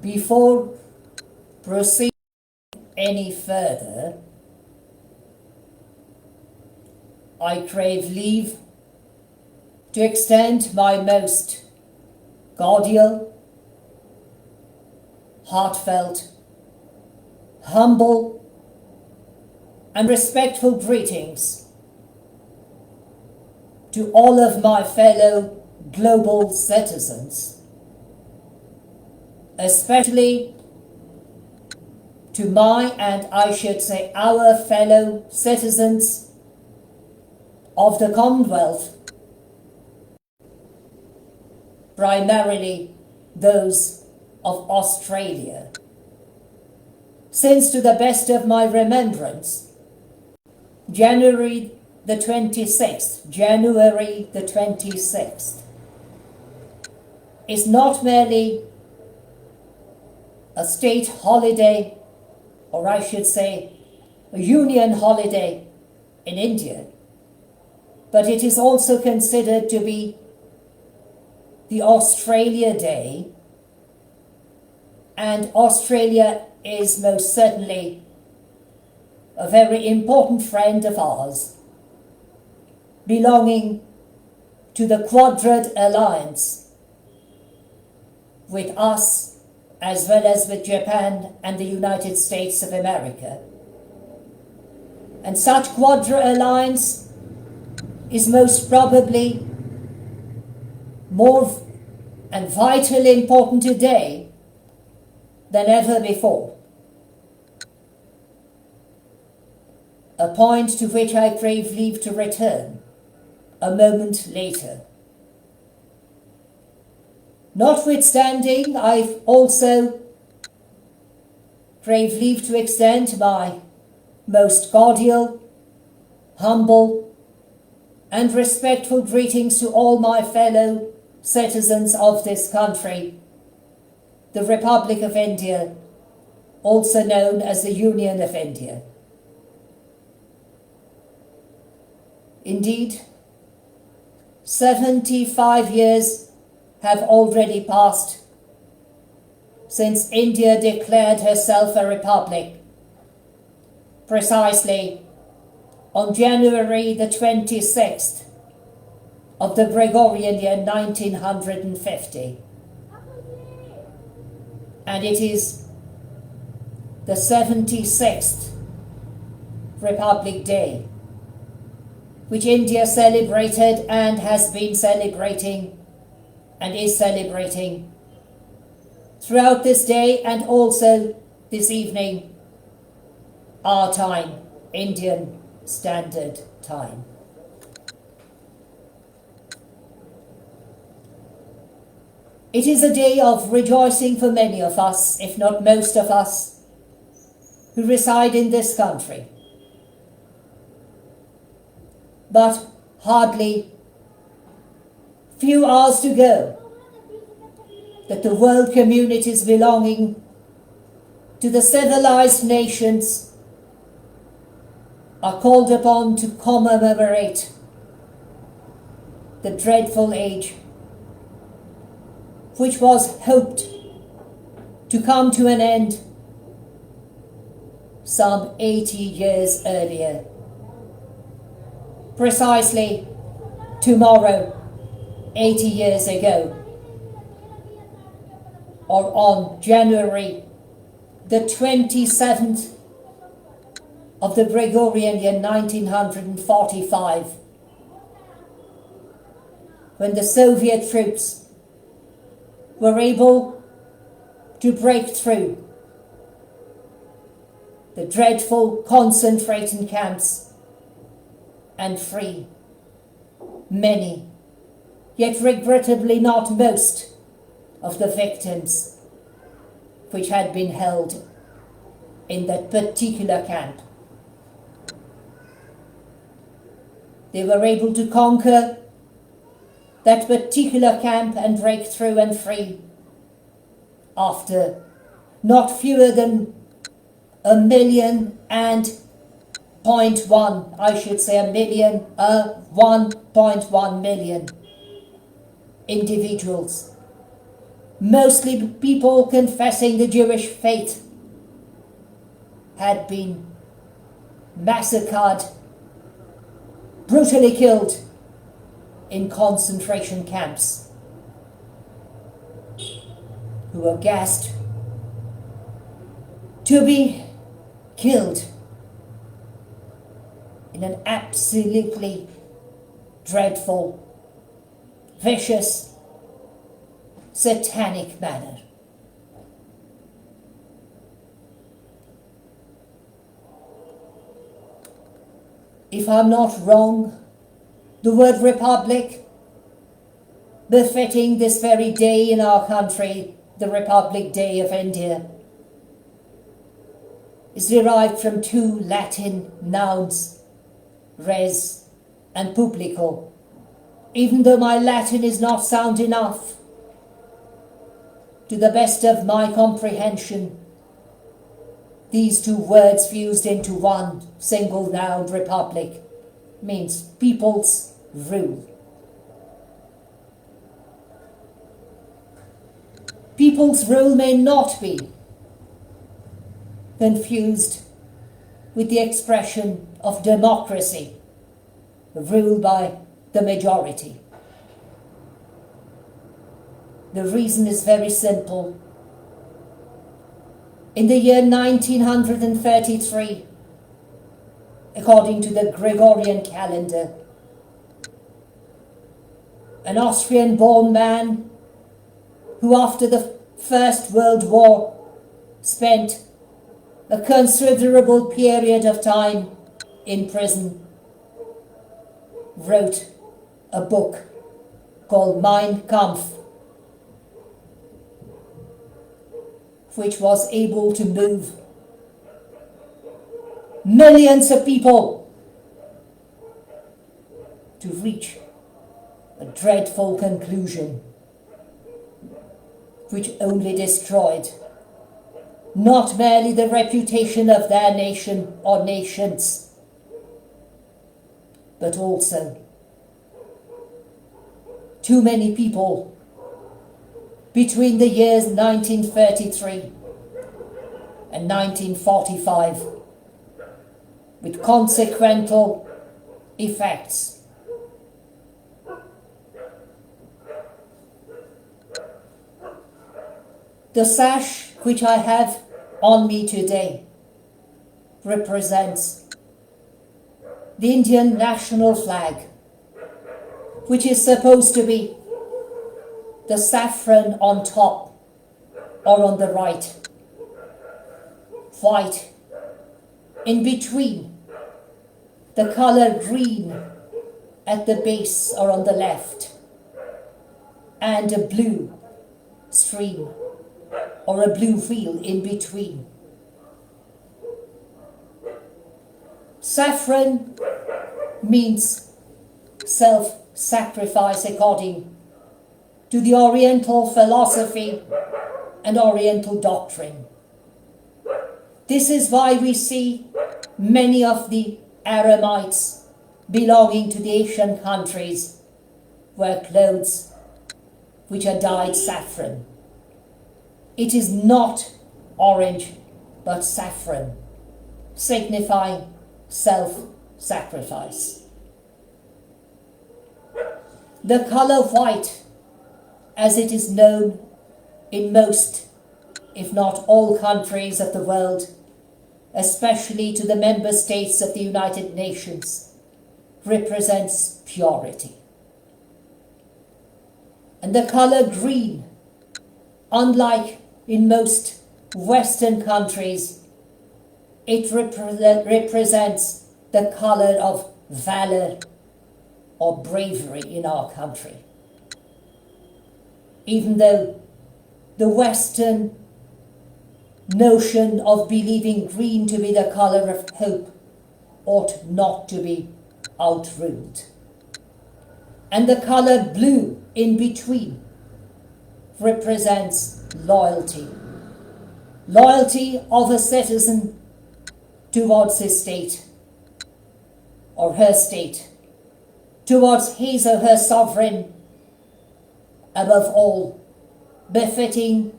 Before proceeding any further, I crave leave to extend my most cordial, heartfelt, humble, and respectful greetings to all of my fellow global citizens, especially to my, and I should say our fellow citizens of the Commonwealth, primarily those of Australia, since to the best of my remembrance, January the 26th is not merely a state holiday, or I should say a union holiday in India, but it is also considered to be the Australia Day, and Australia is most certainly a very important friend of ours, belonging to the Quadrant Alliance with us, as well as with Japan and the United States of America. And such Quadrant Alliance is most probably more and vitally important today than ever before. A point to which I crave leave to return a moment later. Notwithstanding, I also crave leave to extend my most cordial, humble, and respectful greetings to all my fellow citizens of this country, the Republic of India, also known as the Union of India. Indeed, 75 years have already passed since India declared herself a republic, precisely on January the 26th of the Gregorian year 1950. And it is the 76th Republic Day, which India celebrated and has been celebrating and is celebrating throughout this day and also this evening, our time, Indian Standard Time. It is a day of rejoicing for many of us, if not most of us, who reside in this country. But hardly few hours to go that the world communities belonging to the civilized nations are called upon to commemorate the dreadful age which was hoped to come to an end some 80 years earlier. Precisely tomorrow, 80 years ago, or on January the 27th of the Gregorian year 1945, when the Soviet troops were able to break through the dreadful concentration camps and free many, yet regrettably not most, of the victims which had been held in that particular camp. They were able to conquer that particular camp and break through and free after not fewer than 1.1 million individuals mostly people confessing the Jewish faith, had been massacred, brutally killed in concentration camps, who were gassed to be killed in an absolutely dreadful, vicious, satanic manner. If I'm not wrong, the word republic, befitting this very day in our country, the Republic Day of India, is derived from two Latin nouns, res and publico. Even though my Latin is not sound enough, to the best of my comprehension, these two words fused into one single noun, republic, means people's rule. People's rule may not be confused with the expression of democracy, rule by the majority. The reason is very simple. In the year 1933, according to the Gregorian calendar, an Austrian-born man who after the First World War spent a considerable period of time in prison, wrote a book called Mein Kampf, which was able to move millions of people to reach a dreadful conclusion, which only destroyed not merely the reputation of their nation or nations, but also too many people between the years 1933 and 1945, with consequential effects. The sash which I have on me today represents the Indian national flag, which is supposed to be the saffron on top or on the right, white in between, the color green at the base or on the left, and a blue stream or a blue wheel in between. Saffron means self-sacrifice according to the Oriental philosophy and Oriental doctrine. This is why we see many of the Aramites belonging to the Asian countries wear clothes which are dyed saffron. It is not orange, but saffron, signifying self-sacrifice. The color white, as it is known in most, if not all countries of the world, especially to the member states of the United Nations, represents purity. And the color green, unlike in most Western countries, it represents the color of valor or bravery in our country. Even though the Western notion of believing green to be the color of hope ought not to be outruled. And the color blue in between represents loyalty. Loyalty of a citizen towards his state or her state, towards his or her sovereign, above all, befitting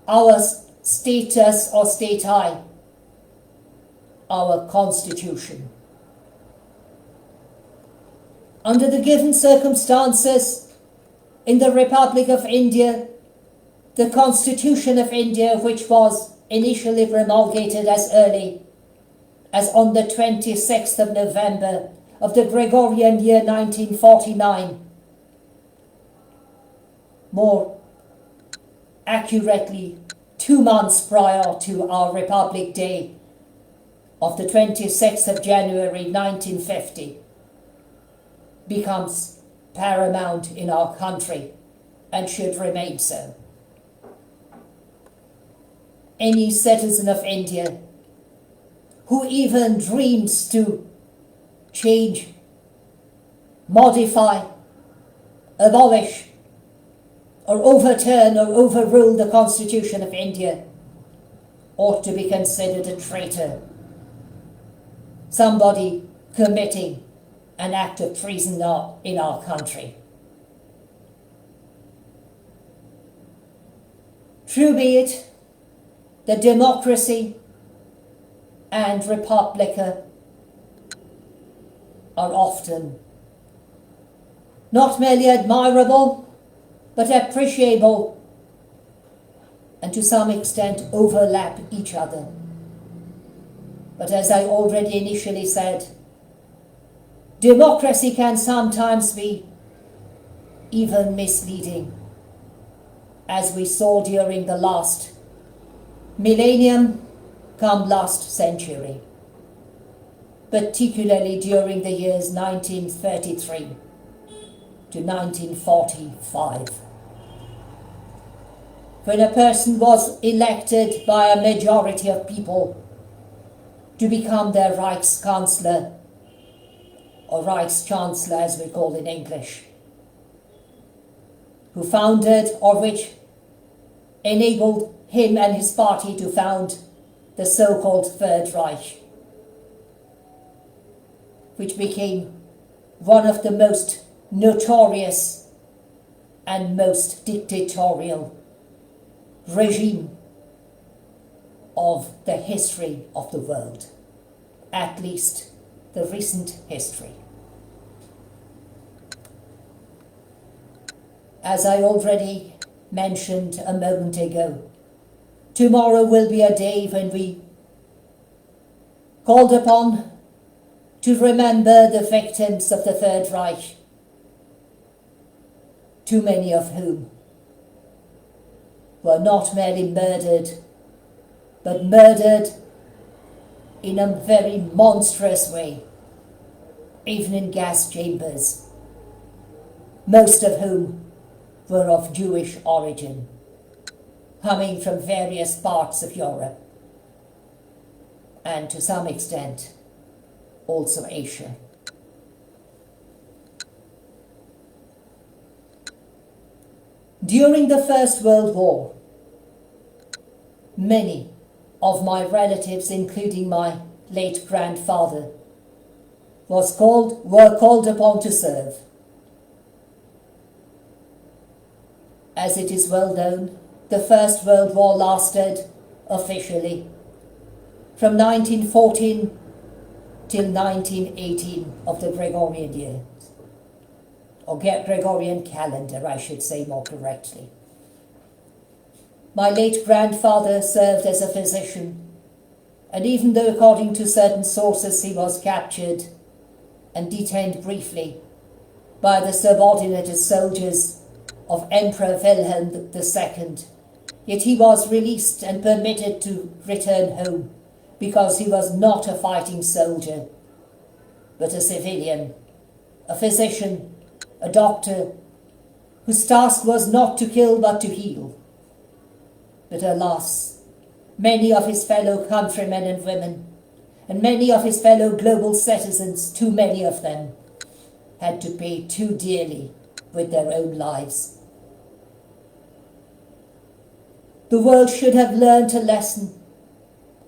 our status or stati, our constitution. Under the given circumstances, in the Republic of India, the Constitution of India, which was initially promulgated as early as on the 26th of November of the Gregorian year 1949, more accurately 2 months prior to our Republic Day of the 26th of January 1950, becomes paramount in our country and should remain so. Any citizen of India who even dreams to change, modify, abolish, or overturn or overrule the Constitution of India ought to be considered a traitor, somebody committing an act of treason in our country. True be it that democracy and republica are often not merely admirable, but appreciable, and to some extent overlap each other. But as I already initially said, democracy can sometimes be even misleading, as we saw during the last millennium, come last century, particularly during the years 1933 to 1945. When a person was elected by a majority of people to become their Reichskanzler, or Reichschancellor as we call in English, who founded, or which enabled him and his party to found the so-called Third Reich, which became one of the most notorious and most dictatorial regime of the history of the world, at least the recent history. As I already mentioned a moment ago, tomorrow will be a day when we called upon to remember the victims of the Third Reich, too many of whom were not merely murdered, but murdered in a very monstrous way, even in gas chambers, most of whom were of Jewish origin, coming from various parts of Europe, and to some extent also Asia. During the First World War, many of my relatives, including my late grandfather, were called upon to serve. As it is well known, the First World War lasted officially from 1914 till 1918 of the Gregorian year, or Gregorian calendar, I should say more correctly. My late grandfather served as a physician, and even though according to certain sources he was captured and detained briefly by the subordinated soldiers of Emperor Wilhelm II, yet he was released and permitted to return home because he was not a fighting soldier, but a civilian, a physician, a doctor, whose task was not to kill but to heal. But alas, many of his fellow countrymen and women, and many of his fellow global citizens, too many of them, had to pay too dearly with their own lives. The world should have learned a lesson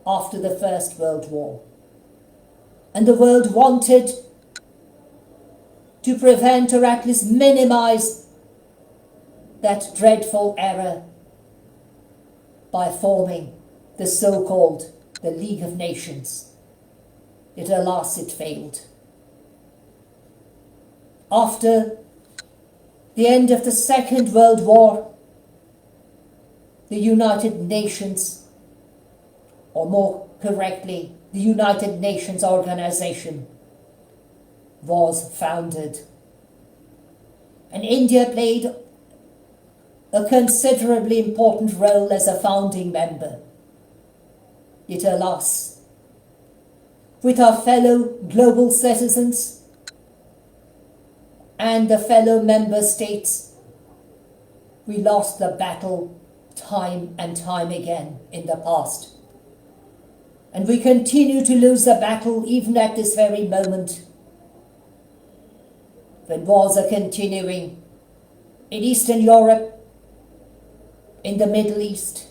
after the First World War, and the world wanted to prevent or at least minimize that dreadful error by forming the so-called the League of Nations. Yet alas, it failed. After the end of the Second World War, the United Nations, or more correctly, the United Nations Organization, was founded. And India played a considerably important role as a founding member. Yet alas, with our fellow global citizens and the fellow member states, we lost the battle time and time again in the past. And we continue to lose the battle even at this very moment, when wars are continuing in Eastern Europe, in the Middle East,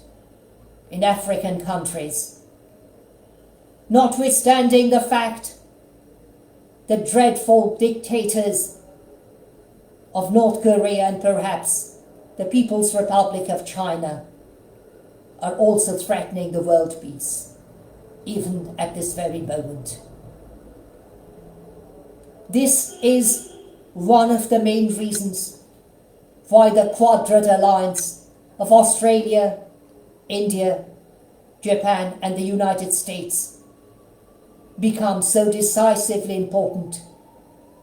in African countries. Notwithstanding the fact the dreadful dictators of North Korea and perhaps the People's Republic of China are also threatening the world peace, even at this very moment. This is one of the main reasons why the Quadrant Alliance of Australia, India, Japan and the United States become so decisively important,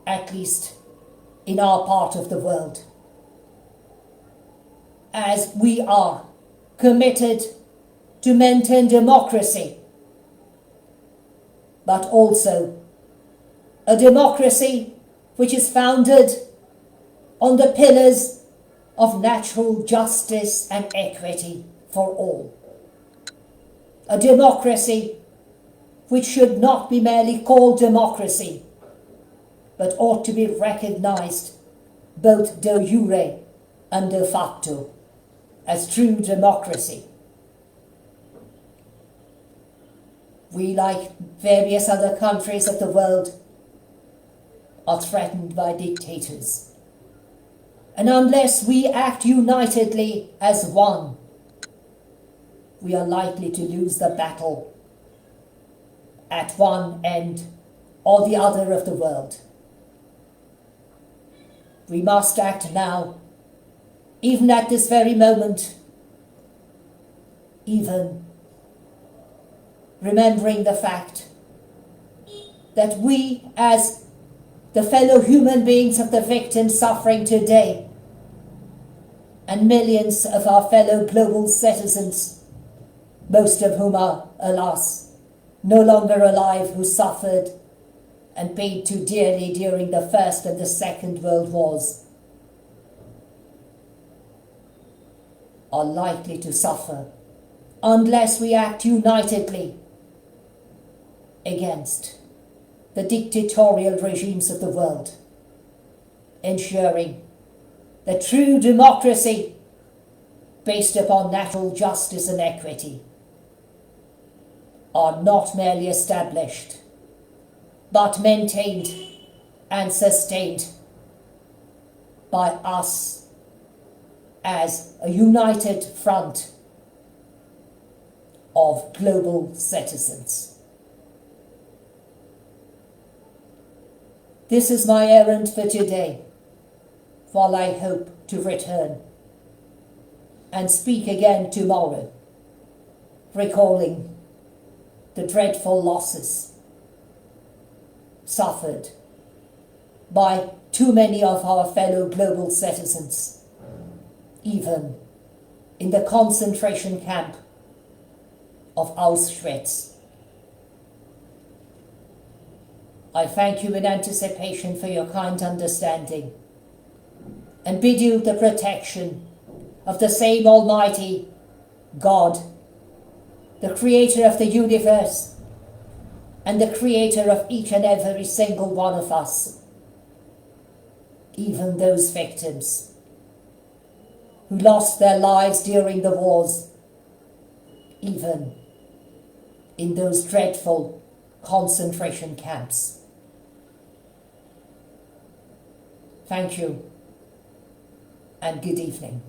at least in our part of the world, as we are committed to maintain democracy, but also a democracy which is founded on the pillars of natural justice and equity for all. A democracy which should not be merely called democracy, but ought to be recognized both de jure and de facto as true democracy. We, like various other countries of the world, are threatened by dictators. And unless we act unitedly as one, we are likely to lose the battle at one end or the other of the world. We must act now, even at this very moment, even remembering the fact that we, as the fellow human beings of the victims suffering today, and millions of our fellow global citizens, most of whom are, alas, no longer alive, who suffered and paid too dearly during the First and the Second World Wars, are likely to suffer unless we act unitedly against the dictatorial regimes of the world, ensuring that true democracy based upon natural justice and equity are not merely established, but maintained and sustained by us as a united front of global citizens. This is my errand for today, while I hope to return and speak again tomorrow, recalling the dreadful losses suffered by too many of our fellow global citizens, even in the concentration camp of Auschwitz. I thank you in anticipation for your kind understanding and bid you the protection of the same Almighty God, the creator of the universe and the creator of each and every single one of us, even those victims who lost their lives during the wars, even in those dreadful concentration camps. Thank you and good evening.